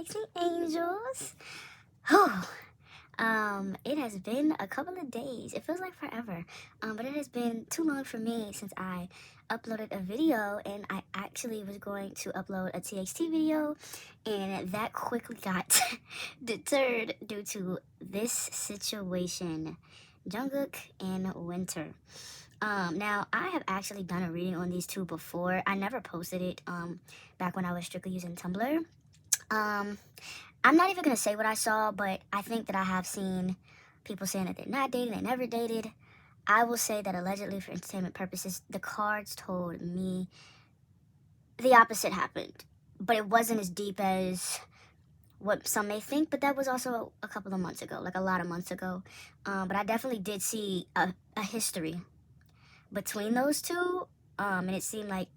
sexy angels. Oh, it has been a couple of days. It feels like forever. But it has been too long for me since I uploaded a video, and I actually was going to upload a TXT video, and that quickly got deterred due to this situation. Jungkook and Winter. Now I have actually done a reading on these two before. I never posted it back when I was strictly using Tumblr. I'm not even gonna say what I saw, but I think that I have seen people saying that they're not dating, they never dated. I will say that allegedly for entertainment purposes, the cards told me the opposite happened. But it wasn't as deep as what some may think, but that was also a couple of months ago, like a lot of months ago. But I definitely did see a history between those two, and it seemed like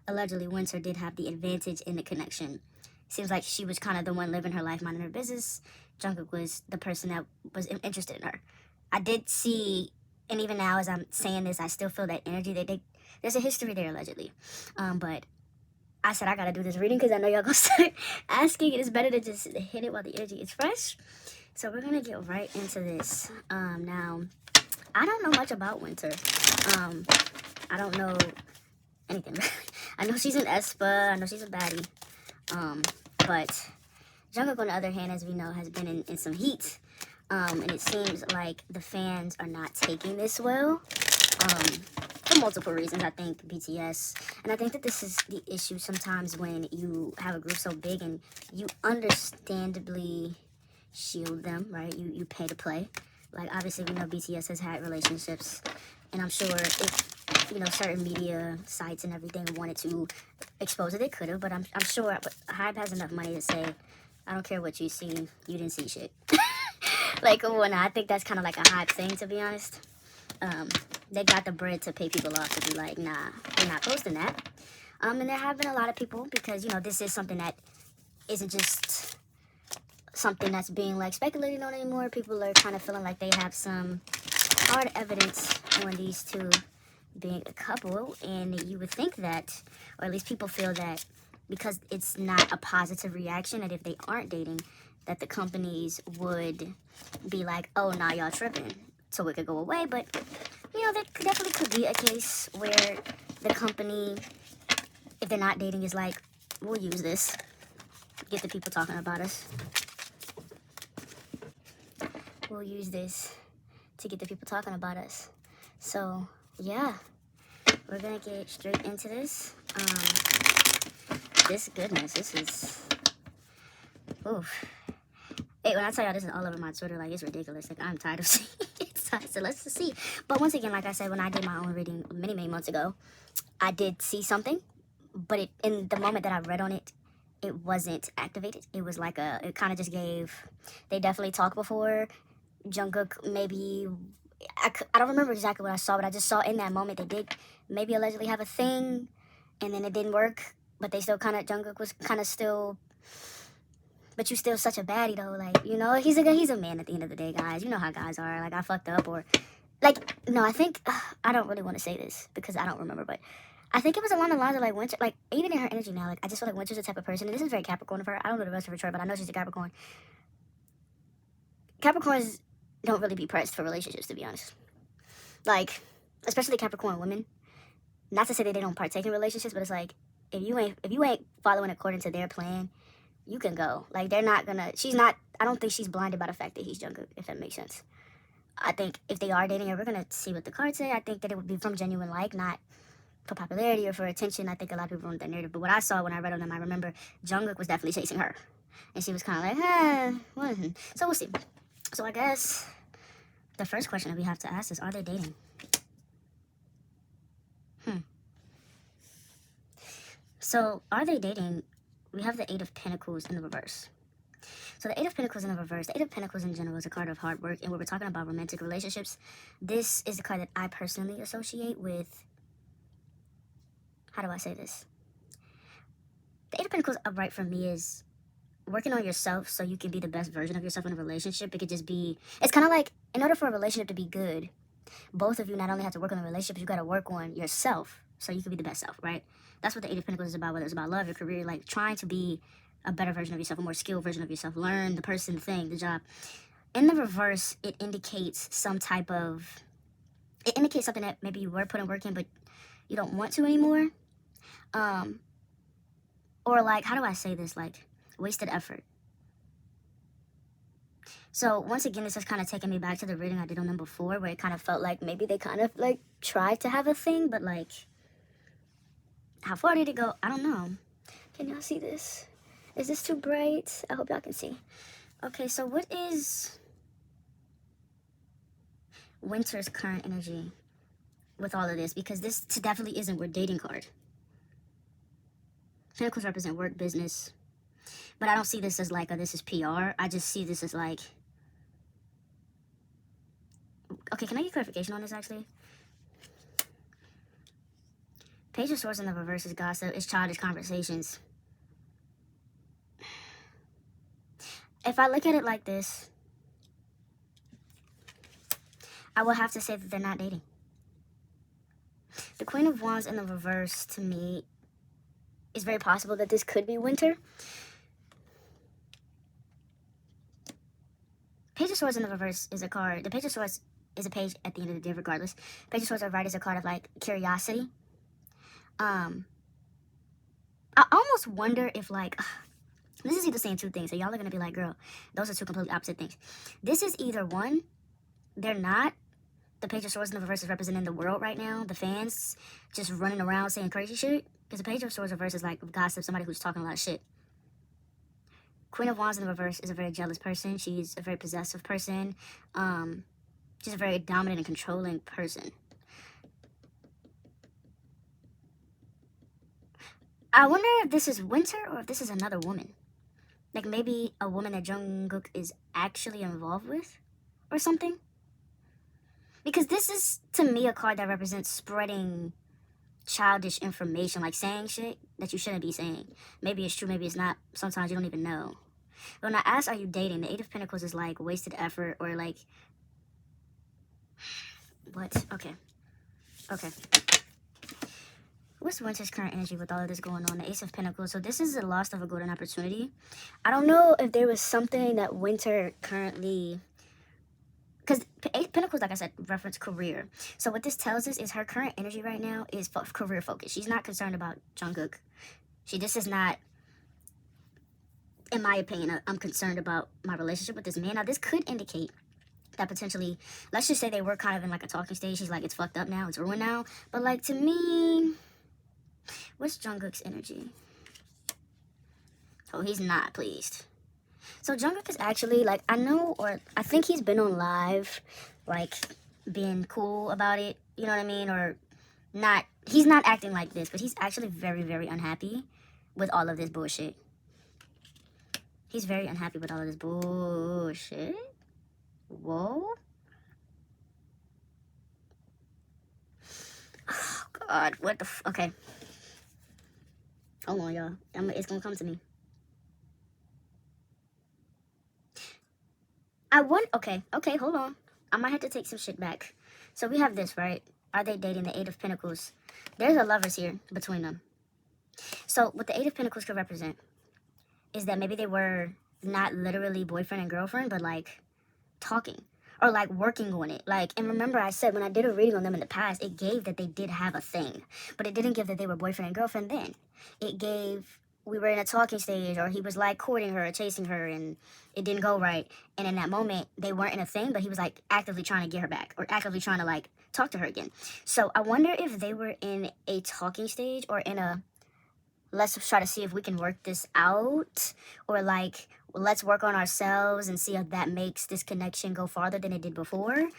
allegedly Winter did have the advantage in the connection. Seems like she was kind of the one living her life, minding her business. Jungkook was the person that was interested in her. I did see, and even now as I'm saying this, I still feel that energy. There's a history there allegedly, but I said I gotta do this reading because I know y'all gonna start asking, and it's better to just hit it while the energy is fresh. So we're gonna get right into this. Now, I don't know much about Winter. I don't know anything. I know she's an Espa. I know she's a baddie. But Jungkook, on the other hand, as we know, has been in some heat. And it seems like the fans are not taking this well. For multiple reasons, I think BTS. And I think that this is the issue sometimes when you have a group so big and you understandably shield them, right? You pay to play. Like, obviously, we know BTS has had relationships. And I'm sure if, certain media sites and everything wanted to expose it, they could have. But I'm sure Hype has enough money to say, I don't care what you see, you didn't see shit. Like, well, no, I think that's kind of like a Hype thing, to be honest. They got the bread to pay people off to be like, nah, we're not posting that. And there have been a lot of people because, this is something that isn't just something that's being, like, speculated on anymore. People are kind of feeling like they have some hard evidence on these two being a couple, and you would think that, or at least people feel that because it's not a positive reaction, that if they aren't dating, that the companies would be like, oh, nah, y'all tripping, so it could go away. But, there definitely could be a case where the company, if they're not dating, is like, we'll use this, get the people talking about us. We'll use this to get the people talking about us. So, yeah, we're gonna get straight into this. This is, oof. Hey, when I tell y'all this is all over my Twitter, like, it's ridiculous. Like, I'm tired of seeing it. So let's just see. But once again, like I said, when I did my own reading many months ago, I did see something, but in the moment that I read on it, it wasn't activated. It was like it kind of just gave, they definitely talked before. Jungkook maybe, I don't remember exactly what I saw, but I just saw in that moment they did maybe allegedly have a thing, and then it didn't work, but they still Jungkook was kind of still, but you still such a baddie though, like, he's a man at the end of the day, guys. You know how guys are, like, I fucked up, or, like, no, I think, I don't really want to say this because I don't remember, but I think it was along the lines of, like, Winter, like, even in her energy now, like, I just feel like Winter's the type of person, and this is very Capricorn of her. I don't know the rest of her chart, but I know she's a Capricorn. Capricorns don't really be pressed for relationships, to be honest. Like, especially Capricorn women. Not to say that they don't partake in relationships, but it's like, if you ain't following according to their plan, you can go. Like, they're not gonna, I don't think she's blinded by the fact that he's Jungkook, if that makes sense. I think if they are dating, and we're gonna see what the cards say, I think that it would be from genuine like, not for popularity or for attention. I think a lot of people want that narrative. But what I saw when I read on them, I remember Jungkook was definitely chasing her. And she was kind of like, what? So we'll see. So I guess the first question that we have to ask is, are they dating? So, are they dating? We have the Eight of Pentacles in the reverse. So the Eight of Pentacles in the reverse, the Eight of Pentacles in general is a card of hard work. And when we're talking about romantic relationships, this is the card that I personally associate with, how do I say this? The Eight of Pentacles upright for me is working on yourself so you can be the best version of yourself in a relationship. It could just be, it's kind of like, in order for a relationship to be good, both of you not only have to work on the relationship, you got to work on yourself so you can be the best self, right? That's what the Eight of Pentacles is about, whether it's about love, your career, like trying to be a better version of yourself, a more skilled version of yourself. Learn the person, the thing, the job. In the reverse, it indicates something that maybe you were putting work in, but you don't want to anymore. Or like, how do I say this? Like, wasted effort. So once again, this is kind of taking me back to the reading I did on them before, where it kind of felt like maybe they kind of like tried to have a thing, but like, how far did it go? I don't know. Can y'all see this? Is this too bright? I hope y'all can see. Okay, so what is Winter's current energy with all of this? Because this definitely isn't your dating card. Pentacles represent work, business. But I don't see this as like, this is PR. I just see this as like... Okay, can I get clarification on this, actually? Page of Swords in the reverse is gossip. It's childish conversations. If I look at it like this, I will have to say that they're not dating. The Queen of Wands in the reverse, to me, it's very possible that this could be Winter. Page of Swords in the reverse is a card. The Page of Swords is a page at the end of the day, regardless. Page of Swords right is a card of like curiosity. I almost wonder if like this is either saying two things, so y'all are gonna be like, girl, those are two completely opposite things. This is either one, they're not. The Page of Swords in the reverse is representing the world right now, the fans just running around saying crazy shit. Because the Page of Swords reverse is like gossip, somebody who's talking a lot of shit. Queen of Wands in the reverse is a very jealous person. She's a very possessive person. She's a very dominant and controlling person. I wonder if this is Winter or if this is another woman. Like maybe a woman that Jungkook is actually involved with or something. Because this is, to me, a card that represents spreading childish information, like saying shit that you shouldn't be saying. Maybe it's true, maybe it's not. Sometimes you don't even know. But when I ask, are you dating? The Eight of Pentacles is like wasted effort or like... What? Okay. What's Winter's current energy with all of this going on? The Ace of Pentacles. So this is the loss of a golden opportunity. I don't know if there was something that Winter currently... Because Eight Pentacles, like I said, reference career. So what this tells us is her current energy right now is career focused. She's not concerned about Jungkook. This is not, in my opinion, I'm concerned about my relationship with this man. Now, this could indicate that potentially, let's just say they were kind of in like a talking stage. She's like, it's fucked up now. It's ruined now. But like, to me, what's Jungkook's energy? Oh, he's not pleased. So Jungkook is actually, like, I think he's been on live, like, being cool about it, you know what I mean? Or not, he's not acting like this, but he's actually very, very unhappy with all of this bullshit. He's very unhappy with all of this bullshit. Whoa. Oh, God, what the okay. Hold on, y'all. It's gonna come to me. Okay, hold on. I might have to take some shit back. So we have this, right? Are they dating? The Eight of Pentacles. There's a lovers here between them. So what the Eight of Pentacles could represent is that maybe they were not literally boyfriend and girlfriend, but like talking or like working on it. Like, and remember I said when I did a reading on them in the past, it gave that they did have a thing, but it didn't give that they were boyfriend and girlfriend then. It gave we were in a talking stage, or he was like courting her or chasing her and it didn't go right. And in that moment, they weren't in a thing, but he was like actively trying to get her back or actively trying to like talk to her again. So I wonder if they were in a talking stage or in a, let's try to see if we can work this out, or like, let's work on ourselves and see if that makes this connection go farther than it did before.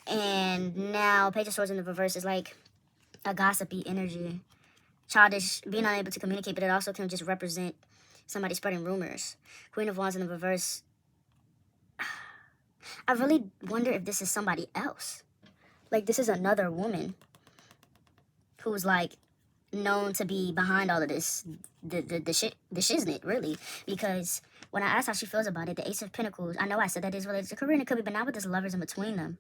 And now Page of Swords in the reverse is like a gossipy energy. Childish, being unable to communicate, but it also can just represent somebody spreading rumors. Queen of Wands in the reverse. I really wonder if this is somebody else. Like, this is another woman who's like known to be behind all of this, the shiznit, really. Because when I asked how she feels about it, the Ace of Pentacles, I know I said that is related to career, and it could be, but now with this lovers in between them,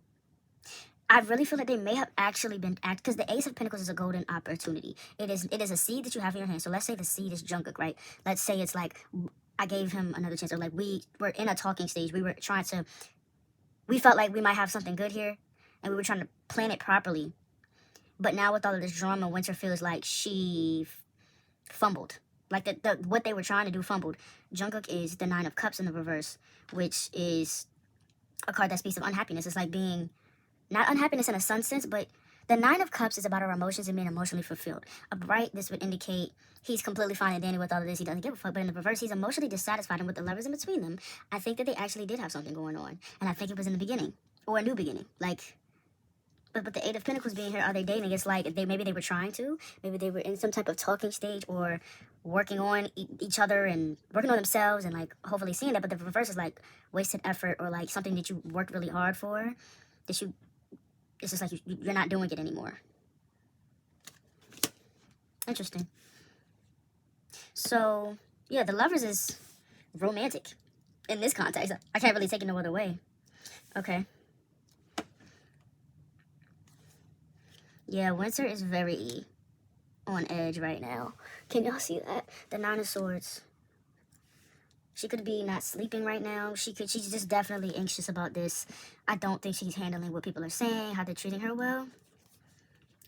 I really feel like they may have actually been because the Ace of Pentacles is a golden opportunity. It is a seed that you have in your hand. So let's say the seed is Jungkook, right? Let's say it's like I gave him another chance, or like we were in a talking stage. We felt like we might have something good here, and we were trying to plan it properly. But now with all of this drama, Winter feels like she fumbled. Like the what they were trying to do fumbled. Jungkook is the Nine of Cups in the reverse, which is a card that speaks of unhappiness. It's like being, not unhappiness in a sun sense, but the Nine of Cups is about our emotions and being emotionally fulfilled. Upright, this would indicate he's completely fine and dandy with all of this. He doesn't give a fuck. But in the reverse, he's emotionally dissatisfied. And with the lovers in between them, I think that they actually did have something going on. And I think it was in the beginning. Or a new beginning. Like, but the Eight of Pentacles being here, are they dating? It's like maybe they were trying to. Maybe they were in some type of talking stage or working on each other and working on themselves and like hopefully seeing that. But the reverse is like wasted effort or like something that you worked really hard for that it's just like you're not doing it anymore. Interesting. So, yeah, the lovers is romantic in this context. I can't really take it no other way. Okay. Yeah, Winter is very on edge right now. Can y'all see that? The Nine of Swords. She could be not sleeping right now. She's just definitely anxious about this. I don't think she's handling what people are saying, how they're treating her well.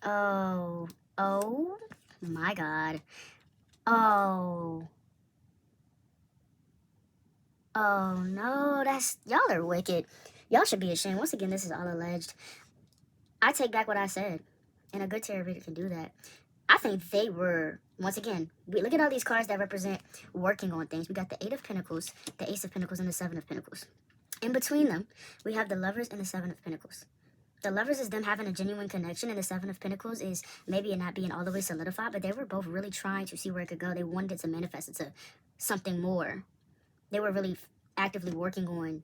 Oh my God. Oh no, y'all are wicked. Y'all should be ashamed. Once again, this is all alleged. I take back what I said. And a good tarot reader can do that. I think they were, once again, we look at all these cards that represent working on things. We got the Eight of Pentacles, the Ace of Pentacles, and the Seven of Pentacles. In between them, we have the Lovers and the Seven of Pentacles. The Lovers is them having a genuine connection, and the Seven of Pentacles is maybe it not being all the way solidified, but they were both really trying to see where it could go. They wanted it to manifest into something more. They were really actively working on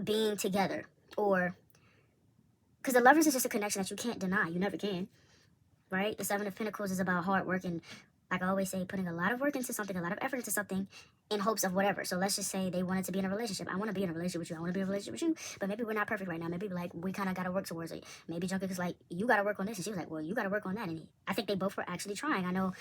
being together, or because the Lovers is just a connection that you can't deny. You never can, right? The Seven of Pentacles is about hard work and, like I always say, putting a lot of work into something, a lot of effort into something in hopes of whatever. So let's just say they wanted to be in a relationship. I want to be in a relationship with you. I want to be in a relationship with you. But maybe we're not perfect right now. Maybe like we kind of got to work towards it. Maybe Jungkook is like, you got to work on this. And she was like, well, you got to work on that. And I think they both were actually trying. I know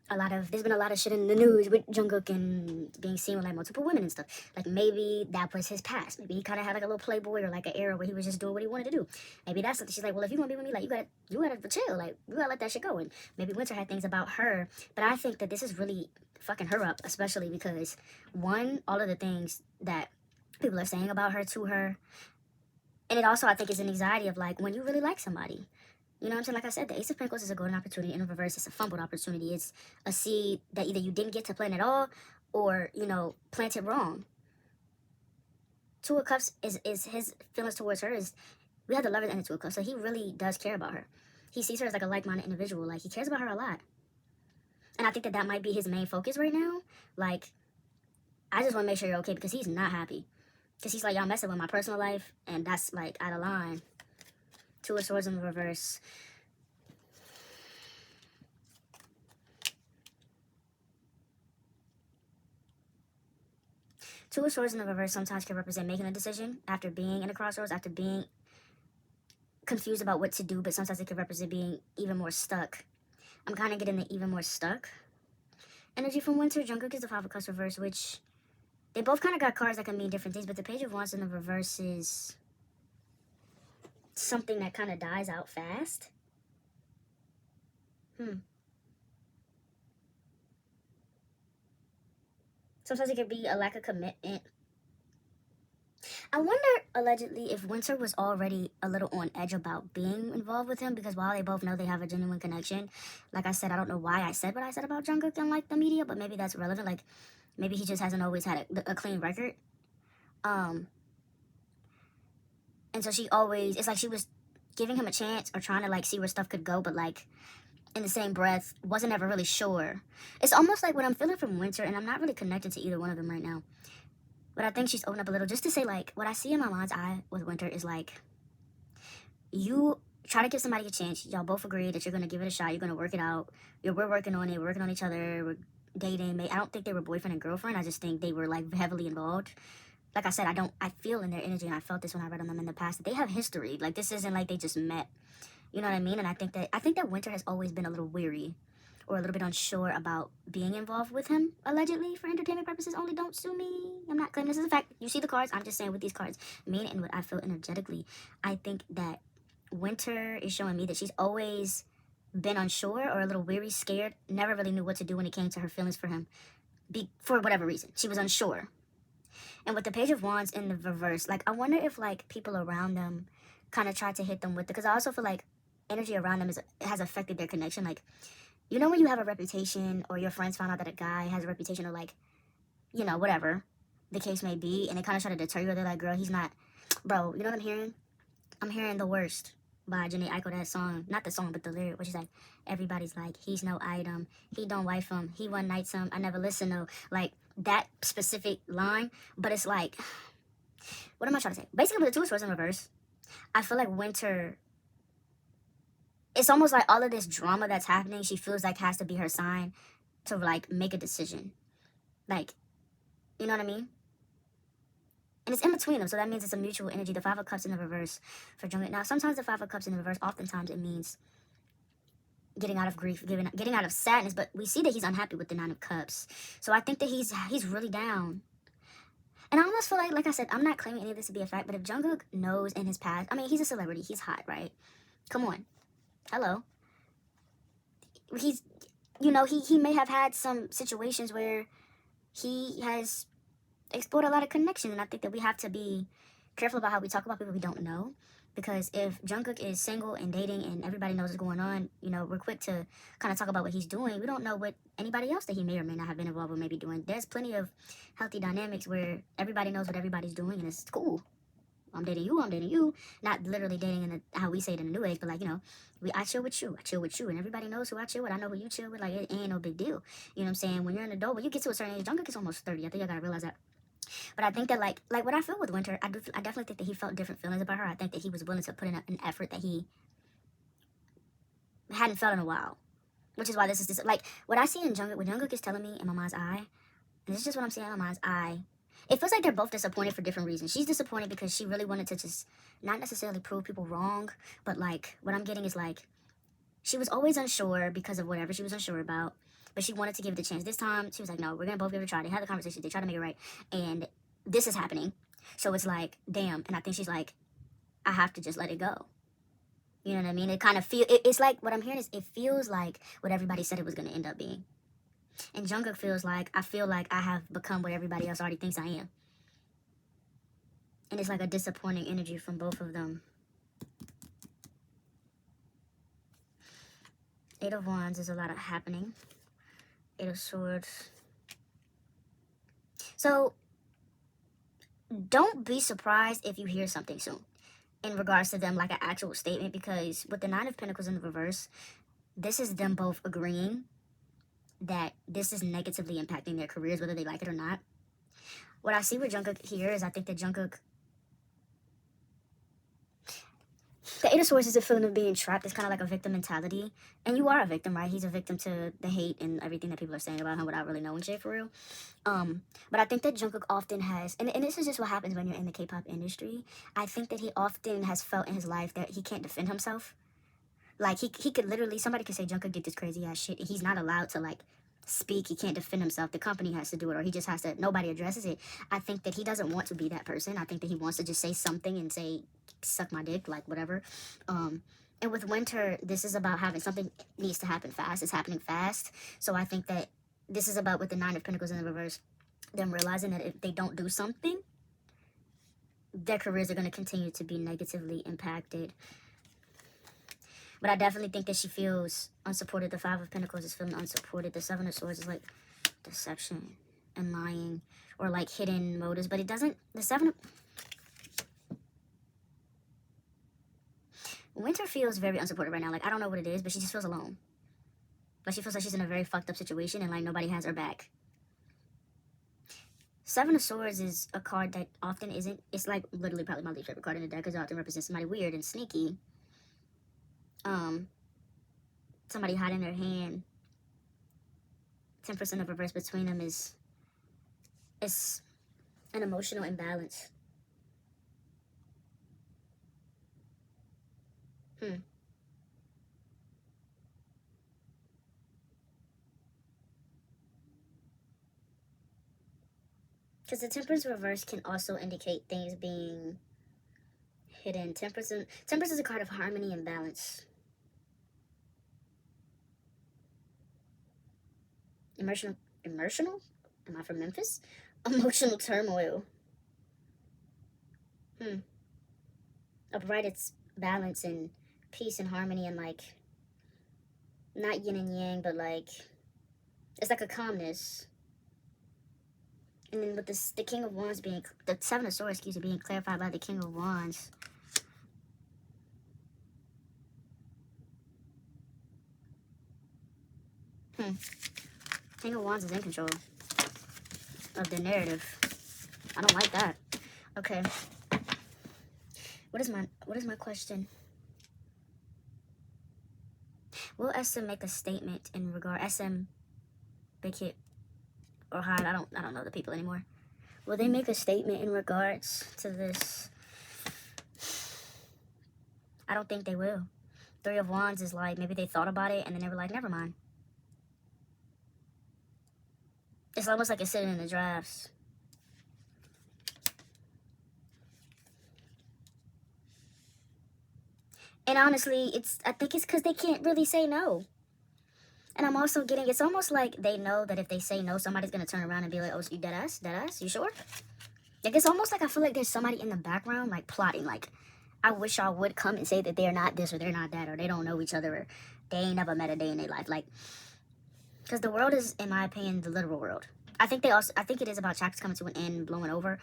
there's been a lot of shit in the news with Jungkook and being seen with like multiple women and stuff. Like maybe that was his past. Maybe he kind of had like a little playboy or like an era where he was just doing what he wanted to do. Maybe that's something she's like, well, if you want to be with me, like you gotta chill. Like you gotta let that shit go. And maybe Winter had things about her, but I think that this is really fucking her up, especially because one, all of the things that people are saying about her to her, and it also I think is an anxiety of like when you really like somebody. You know what I'm saying? Like I said, the Ace of Pentacles is a golden opportunity. In reverse, it's a fumbled opportunity. It's a seed that either you didn't get to plant at all or, planted wrong. Two of Cups is his feelings towards her is, we have the Lover and the Two of Cups, so he really does care about her. He sees her as like a like-minded individual. Like, he cares about her a lot. And I think that might be his main focus right now. Like, I just want to make sure you're okay because he's not happy. Because he's like, y'all messing with my personal life, and that's, like, out of line. Two of Swords in the reverse. Two of Swords in the reverse sometimes can represent making a decision after being in a crossroads, after being confused about what to do, but sometimes it can represent being even more stuck. I'm kind of getting the even more stuck energy from Winter. Jungkook is the Five of Cups reverse, which they both kind of got cards that can mean different things, but the Page of Wands in the reverse is something that kind of dies out fast. Sometimes it could be a lack of commitment. I wonder, allegedly, if Winter was already a little on edge about being involved with him, because while they both know they have a genuine connection, like I said, I don't know why I said what I said about Jungkook in, like, the media, but maybe that's relevant. Like, maybe he just hasn't always had a clean record. And so it's like she was giving him a chance or trying to, like, see where stuff could go, but, like, in the same breath, wasn't ever really sure. It's almost like what I'm feeling from Winter, and I'm not really connected to either one of them right now, but I think she's opened up a little just to say, like, what I see in my mind's eye with Winter is, like, you try to give somebody a chance. Y'all both agree that you're going to give it a shot. You're going to work it out. We're working on it. We're working on each other. We're dating. I don't think they were boyfriend and girlfriend. I just think they were, like, heavily involved. Like I said, I feel in their energy, and I felt this when I read on them in the past, that they have history. Like, this isn't like they just met. You know what I mean? And I think that Winter has always been a little weary or a little bit unsure about being involved with him, allegedly, for entertainment purposes only. Don't sue me. I'm not claiming this is a fact. You see the cards. I'm just saying what these cards mean and what I feel energetically. I think that Winter is showing me that she's always been unsure or a little weary, scared, never really knew what to do when it came to her feelings for him. For whatever reason, she was unsure. And with the Page of Wands in the reverse, like, I wonder if, like, people around them kind of tried to hit them with it. Because I also feel like energy around them has affected their connection. Like, you know when you have a reputation, or your friends found out that a guy has a reputation, or, like, you know, whatever the case may be, and they kind of try to deter you, or they're like, girl, he's not... Bro, you know what I'm hearing? I'm hearing The Worst by Janae Aiko, that song. Not the song, but the lyric, where she's like, everybody's like, he's no item. He don't wife him. He one night some. I never listen to. Like, that specific line. But it's like... What am I trying to say? Basically, with the Two of Swords in reverse, I feel like Winter... It's almost like all of this drama that's happening, she feels like has to be her sign to, like, make a decision. Like, you know what I mean? And it's in between them, so that means it's a mutual energy. The Five of Cups in the reverse for Jungkook. Now, sometimes the Five of Cups in the reverse, oftentimes it means getting out of grief, getting out of sadness, but we see that he's unhappy with the Nine of Cups. So I think that he's really down. And I almost feel like I said, I'm not claiming any of this to be a fact, but if Jungkook knows in his past, I mean, he's a celebrity, he's hot, right? Come on. Hello. He's, you know, he may have had some situations where he has explored a lot of connection, and I think that we have to be careful about how we talk about people we don't know, because if Jungkook is single and dating and everybody knows what's going on, you know, we're quick to kind of talk about what he's doing. We don't know what anybody else that he may or may not have been involved with may be doing. There's plenty of healthy dynamics where everybody knows what everybody's doing, and it's cool. I'm dating you. Not literally dating in how we say it in the new age, but like, you know, I chill with you, and everybody knows who I chill with. I know who you chill with. Like, it ain't no big deal. You know what I'm saying? When you're an adult, when you get to a certain age, Jungkook is almost 30. I think I gotta realize that. But I think that, like what I feel with Winter, I definitely think that he felt different feelings about her. I think that he was willing to put in an effort that he hadn't felt in a while. Which is why this is like, what I see in Jungkook, what Jungkook is telling me in my mind's eye, and this is just what I'm seeing in my mind's eye, it feels like they're both disappointed for different reasons. She's disappointed because she really wanted to just not necessarily prove people wrong, but, like, what I'm getting is, like, she was always unsure because of whatever she was unsure about, but she wanted to give it a chance. This time, she was like, no, we're going to both give it a try. They had the conversation. They tried to make it right, and this is happening. So it's like, damn. And I think she's like, I have to just let it go. You know what I mean? It kind of it's like, what I'm hearing is, it feels like what everybody said it was going to end up being. And Jungkook feels like, I feel like I have become what everybody else already thinks I am. And it's like a disappointing energy from both of them. Eight of Wands is a lot of happening. Eight of Swords. So, don't be surprised if you hear something soon in regards to them, like an actual statement, because with the Nine of Pentacles in the reverse, this is them both agreeing that this is negatively impacting their careers, whether they like it or not. What I see with Jungkook here is, I think that Jungkook... The Eight of Swords is a feeling of being trapped. It's kind of like a victim mentality. And you are a victim, right? He's a victim to the hate and everything that people are saying about him without really knowing shit for real. But I think that Jungkook often has... And this is just what happens when you're in the K-pop industry. I think that he often has felt in his life that he can't defend himself. Like, he could literally... Somebody could say, Jungkook did this crazy-ass shit, and he's not allowed to, like, speak. He can't defend himself. The company has to do it, or he just has to... Nobody addresses it. I think that he doesn't want to be that person. I think that he wants to just say something and say, suck my dick, like, whatever. And with Winter, this is about having... Something needs to happen fast. It's happening fast. So I think that this is about, with the Nine of Pentacles in the reverse, them realizing that if they don't do something, their careers are going to continue to be negatively impacted. But I definitely think that she feels unsupported. The Five of Pentacles is feeling unsupported. The Seven of Swords is like deception and lying, or like hidden motives. But it doesn't... The Seven of... Winter feels very unsupported right now. Like, I don't know what it is, but she just feels alone. Like, she feels like she's in a very fucked up situation and, like, nobody has her back. Seven of Swords is a card that often isn't... It's, like, literally probably my least favorite card in the deck, because it often represents somebody weird and sneaky. Somebody hiding their hand. 10% of reverse between them is an emotional imbalance. Because the Temperance reverse can also indicate things being hidden. Temperance is a card of harmony and balance. Emotional? Am I from Memphis? Emotional turmoil. Upright, it's balance and peace and harmony and like not yin and yang, but like it's like a calmness. And then with this, the King of Wands being the Seven of Swords, being clarified by the King of Wands. King of Wands is in control of the narrative. I don't like that. Okay. What is my question? Will SM make a statement in regard SM Big Hit or Hyde? I don't know the people anymore. Will they make a statement in regards to this? I don't think they will. Three of Wands is like maybe they thought about it and then they were like, never mind. It's almost like it's sitting in the drafts. And honestly, I think it's because they can't really say no. And I'm also getting, it's almost like they know that if they say no, somebody's going to turn around and be like, oh, you dead ass? Dead ass? You sure? Like, it's almost like I feel like there's somebody in the background, like, plotting. Like, I wish y'all would come and say that they're not this or they're not that or they don't know each other or they ain't never met a day in their life. Like, because the world is, in my opinion, the literal world. I think it is about chapters coming to an end, blowing over.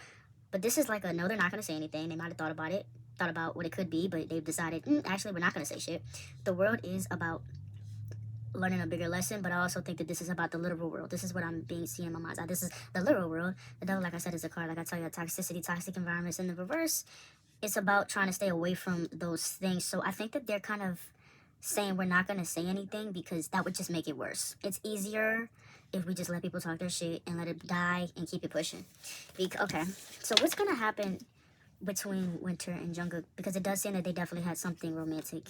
But this is like no, they're not going to say anything. They might have thought about what it could be, but they've decided, actually, we're not going to say shit. The world is about learning a bigger lesson, but I also think that this is about the literal world. This is what I'm seeing in my mind's eye. This is the literal world. The devil, like I said, is a card. Like I tell you, toxicity, toxic environments. In the reverse, it's about trying to stay away from those things. So I think that they're kind of saying we're not going to say anything because that would just make it worse. It's easier if we just let people talk their shit and let it die and keep it pushing. Okay, so what's going to happen between Winter and Jungkook? Because it does seem that they definitely had something romantic.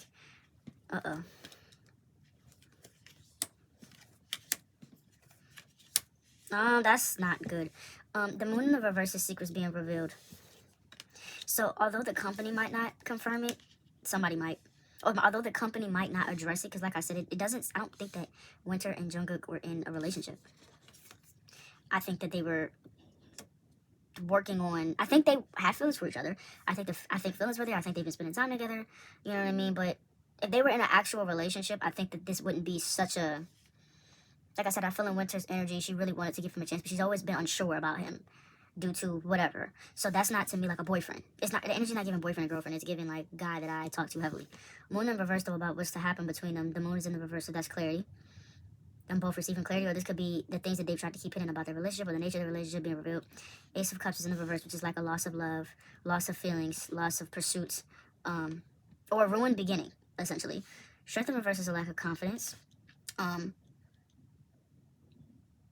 That's not good. The moon in the reverse is secrets being revealed. So although the company might not confirm it, somebody might. Or although the company might not address it, because like I said, it doesn't, I don't think that Winter and Jungkook were in a relationship. I think that they were working on, I think they had feelings for each other. I think feelings were there. I think they've been spending time together. You know what I mean? But if they were in an actual relationship, I think that this wouldn't be such a, like I said, I feel in Winter's energy, she really wanted to give him a chance, but she's always been unsure about him due to whatever. So that's not to me like a boyfriend. It's not, the energy's not giving boyfriend and girlfriend. It's giving like guy that I talk to heavily. Moon in reverse though, about what's to happen between them. The moon is in the reverse, so that's clarity. Them both receiving clarity, or this could be the things that they've tried to keep hidden about their relationship or the nature of the relationship being revealed. Ace of Cups is in the reverse, which is like a loss of love, loss of feelings, loss of pursuits, or a ruined beginning, essentially. Strength in reverse is a lack of confidence.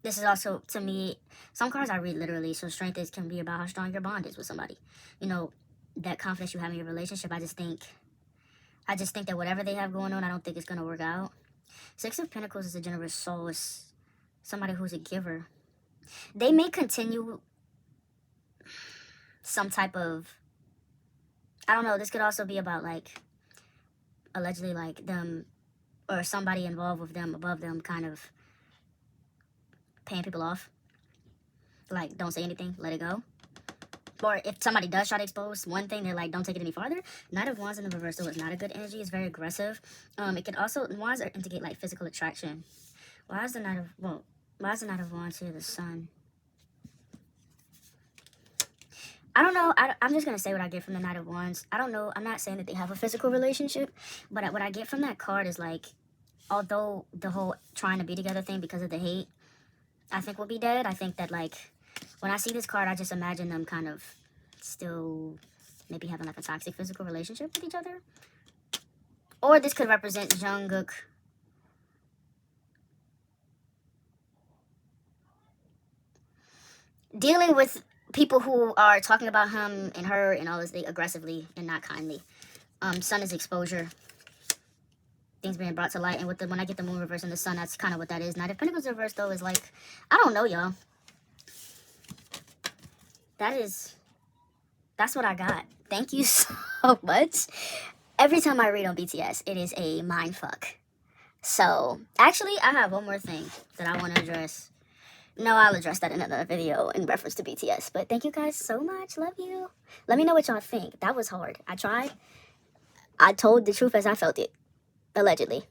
This is also, to me, some cards I read literally, so strength can be about how strong your bond is with somebody. You know, that confidence you have in your relationship, I just think that whatever they have going on, I don't think it's going to work out. Six of Pentacles is a generous soul. It's somebody who's a giver. They may continue some type of, I don't know, this could also be about, like, allegedly, like, them, or somebody involved with them, above them, kind of paying people off. Like, don't say anything, let it go. Or if somebody does try to expose one thing, they're like, don't take it any farther. Knight of Wands in the reverse, so it's not a good energy. It's very aggressive. It can also, Wands indicate like physical attraction. Why is the Knight of Wands here, the Sun? I don't know. I'm just going to say what I get from the Knight of Wands. I don't know. I'm not saying that they have a physical relationship, but what I get from that card is like, although the whole trying to be together thing because of the hate, I think will be dead. I think that like, when I see this card, I just imagine them kind of still maybe having like a toxic physical relationship with each other. Or this could represent Jungkook dealing with people who are talking about him and her and all this thing aggressively and not kindly. Sun is exposure. Things being brought to light. And when I get the moon reverse and the sun, that's kind of what that is. Knight of Pentacles reverse though is like, I don't know, y'all. that's what I got. Thank you so much. Every time I read on BTS, it is a mind fuck. So, actually, I have one more thing that I want to address. No, I'll address that in another video in reference to BTS. But thank you guys so much. Love you. Let me know what y'all think. That was hard. I tried. I told the truth as I felt it. Allegedly.